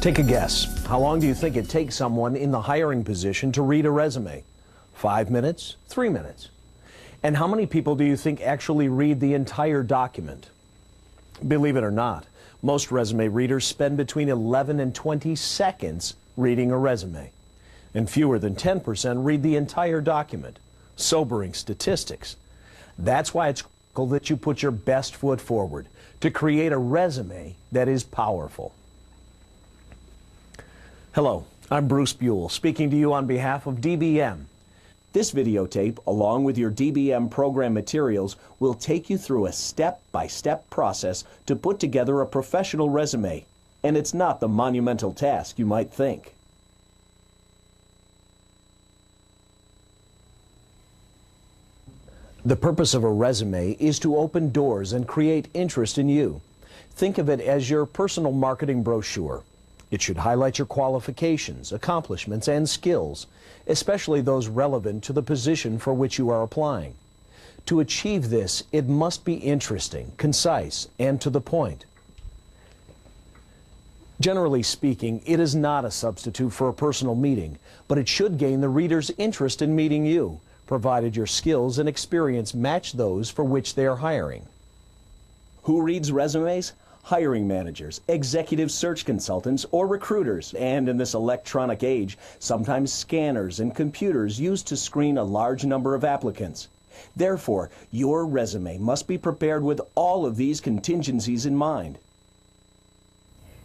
Take a guess. How long do you think it takes someone in the hiring position to read a resume? 5 minutes? 3 minutes? And how many people do you think actually read the entire document? Believe it or not, most resume readers spend between 11 and 20 seconds reading a resume. And fewer than 10% read the entire document. Sobering statistics. That's why it's critical that you put your best foot forward to create a resume that is powerful. Hello, I'm Bruce Buell, speaking to you on behalf of DBM. This videotape, along with your DBM program materials, will take you through a step-by-step process to put together a professional resume. And it's not the monumental task you might think. The purpose of a resume is to open doors and create interest in you. Think of it as your personal marketing brochure. It should highlight your qualifications, accomplishments, and skills, especially those relevant to the position for which you are applying. To achieve this, it must be interesting, concise, and to the point. Generally speaking, it is not a substitute for a personal meeting, but it should gain the reader's interest in meeting you, provided your skills and experience match those for which they are hiring. Who reads resumes? Hiring managers, executive search consultants, or recruiters, and in this electronic age, sometimes scanners and computers used to screen a large number of applicants. Therefore, your resume must be prepared with all of these contingencies in mind.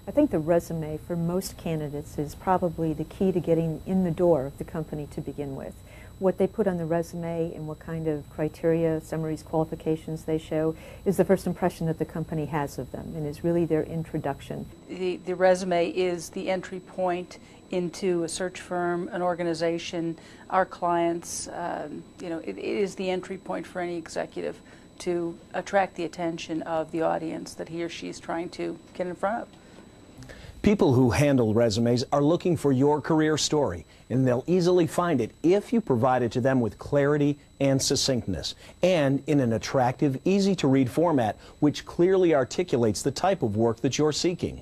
I think the resume for most candidates is probably the key to getting in the door of the company to begin with. What they put on the resume and what kind of criteria, summaries, qualifications they show is the first impression that the company has of them and is really their introduction. The resume is the entry point into a search firm, an organization, our clients. It is the entry point for any executive to attract the attention of the audience that he or she is trying to get in front of. People who handle resumes are looking for your career story, and they'll easily find it if you provide it to them with clarity and succinctness, and in an attractive, easy-to-read format which clearly articulates the type of work that you're seeking.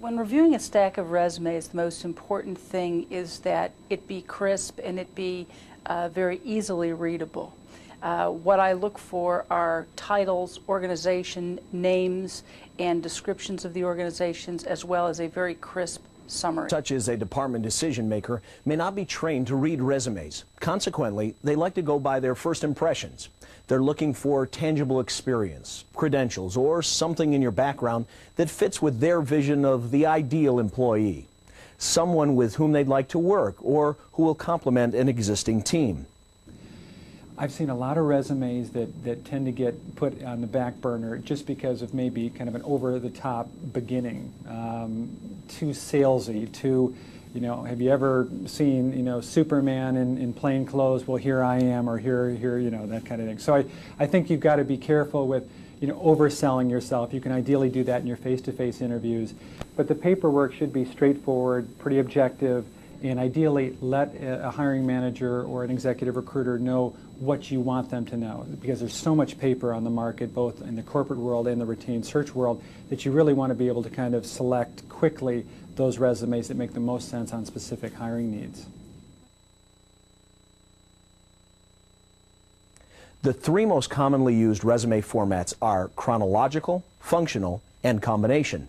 When reviewing a stack of resumes, the most important thing is that it be crisp and it be very easily readable. What I look for are titles, organization names, and descriptions of the organizations, as well as a very crisp summary. Such as a department decision maker may not be trained to read resumes. Consequently, they like to go by their first impressions. They're looking for tangible experience, credentials, or something in your background that fits with their vision of the ideal employee. Someone with whom they'd like to work or who will complement an existing team. I've seen a lot of resumes that tend to get put on the back burner just because of maybe kind of an over-the-top beginning, too salesy, too, have you ever seen, Superman in plain clothes? Well, here I am, or here, that kind of thing. So I think you've got to be careful with, overselling yourself. You can ideally do that in your face-to-face interviews, but the paperwork should be straightforward, pretty objective, and ideally let a hiring manager or an executive recruiter know what you want them to know, because there's so much paper on the market, both in the corporate world and the retained search world, that you really want to be able to kind of select quickly those resumes that make the most sense on specific hiring needs. The three most commonly used resume formats are chronological, functional, and combination.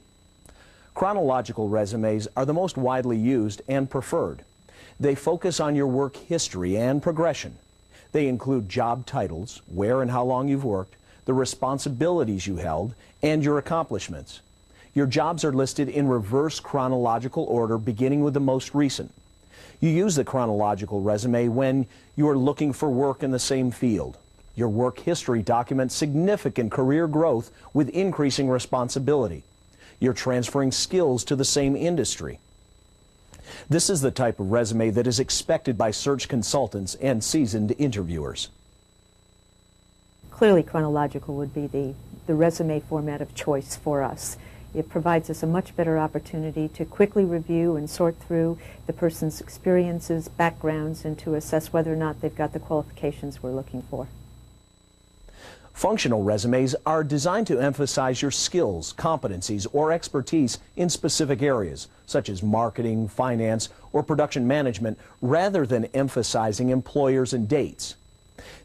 Chronological resumes are the most widely used and preferred. They focus on your work history and progression. They include job titles, where and how long you've worked, the responsibilities you held, and your accomplishments. Your jobs are listed in reverse chronological order, beginning with the most recent. You use the chronological resume when you are looking for work in the same field. Your work history documents significant career growth with increasing responsibility. You're transferring skills to the same industry. This is the type of resume that is expected by search consultants and seasoned interviewers. Clearly, chronological would be the resume format of choice for us. It provides us a much better opportunity to quickly review and sort through the person's experiences, backgrounds, and to assess whether or not they've got the qualifications we're looking for. Functional resumes are designed to emphasize your skills, competencies, or expertise in specific areas, such as marketing, finance, or production management, rather than emphasizing employers and dates.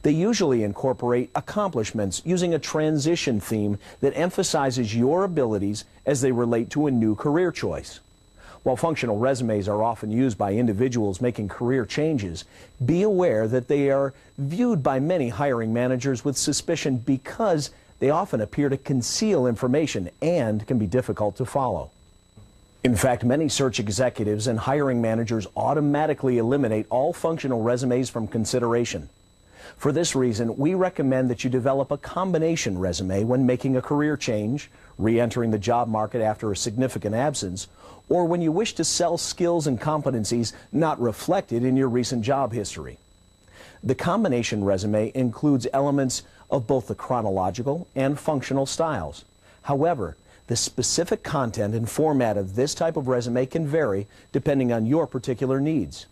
They usually incorporate accomplishments using a transition theme that emphasizes your abilities as they relate to a new career choice. While functional resumes are often used by individuals making career changes, be aware that they are viewed by many hiring managers with suspicion because they often appear to conceal information and can be difficult to follow. In fact, many search executives and hiring managers automatically eliminate all functional resumes from consideration. For this reason, we recommend that you develop a combination resume when making a career change, re-entering the job market after a significant absence, or when you wish to sell skills and competencies not reflected in your recent job history. The combination resume includes elements of both the chronological and functional styles. However, the specific content and format of this type of resume can vary depending on your particular needs.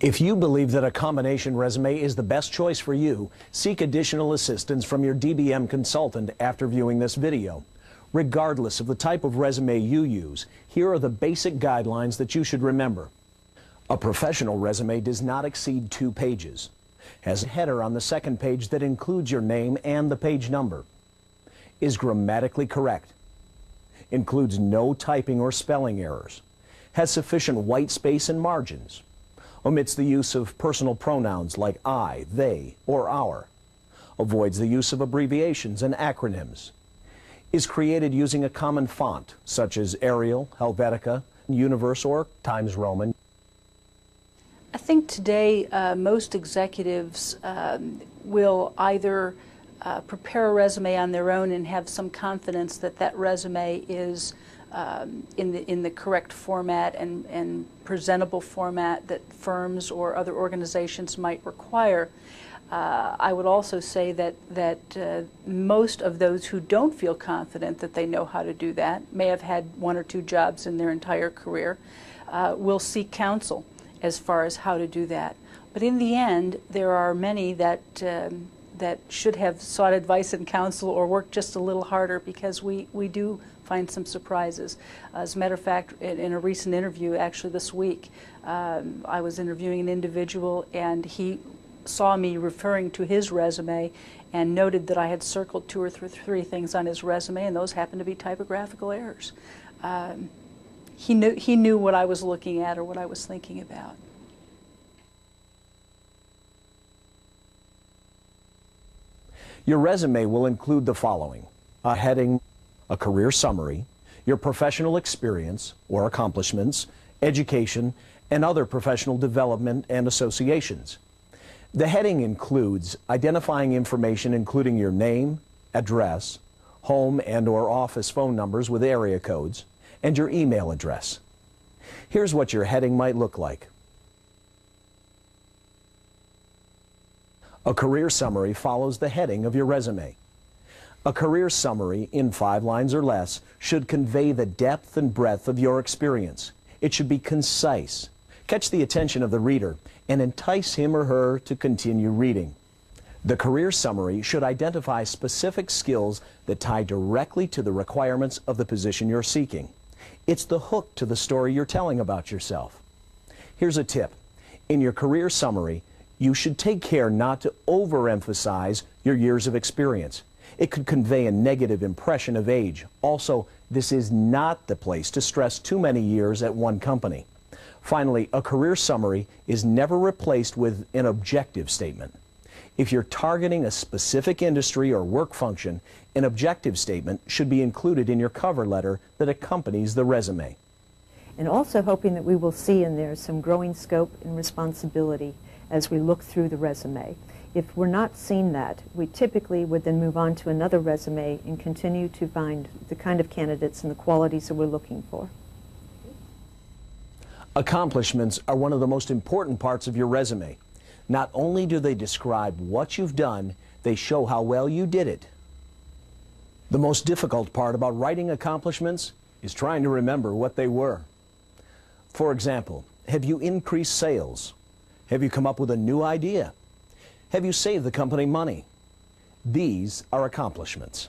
If you believe that a combination resume is the best choice for you, seek additional assistance from your DBM consultant after viewing this video. Regardless of the type of resume you use, here are the basic guidelines that you should remember. A professional resume does not exceed 2 pages. Has a header on the second page that includes your name and the page number. Is grammatically correct. Includes no typing or spelling errors. Has sufficient white space and margins. Omits the use of personal pronouns like I, they, or our. Avoids the use of abbreviations and acronyms. Is created using a common font, such as Arial, Helvetica, Universe, or Times Roman. I think today most executives will either prepare a resume on their own and have some confidence that that resume is in the correct format and presentable format that firms or other organizations might require. I would also say that most of those who don't feel confident that they know how to do that, may have had 1 or 2 jobs in their entire career, will seek counsel as far as how to do that. But in the end, there are many that should have sought advice and counsel or worked just a little harder, because we do find some surprises. As a matter of fact, in a recent interview, actually this week, I was interviewing an individual, and he saw me referring to his resume and noted that I had circled 2 or 3 things on his resume, and those happened to be typographical errors. He knew what I was looking at or what I was thinking about. Your resume will include the following: a heading, a career summary, your professional experience or accomplishments, education, and other professional development and associations. The heading includes identifying information including your name, address, home and/or office phone numbers with area codes, and your email address. Here's what your heading might look like. A career summary follows the heading of your resume. A career summary in 5 lines or less should convey the depth and breadth of your experience. It should be concise, catch the attention of the reader, and entice him or her to continue reading. The career summary should identify specific skills that tie directly to the requirements of the position you're seeking. It's the hook to the story you're telling about yourself. Here's a tip. In your career summary, you should take care not to overemphasize your years of experience. It could convey a negative impression of age. Also, this is not the place to stress too many years at one company. Finally, a career summary is never replaced with an objective statement. If you're targeting a specific industry or work function, an objective statement should be included in your cover letter that accompanies the resume. And also hoping that we will see in there some growing scope and responsibility as we look through the resume. If we're not seeing that, we typically would then move on to another resume and continue to find the kind of candidates and the qualities that we're looking for. Accomplishments are one of the most important parts of your resume. Not only do they describe what you've done, they show how well you did it. The most difficult part about writing accomplishments is trying to remember what they were. For example, have you increased sales? Have you come up with a new idea? Have you saved the company money? These are accomplishments.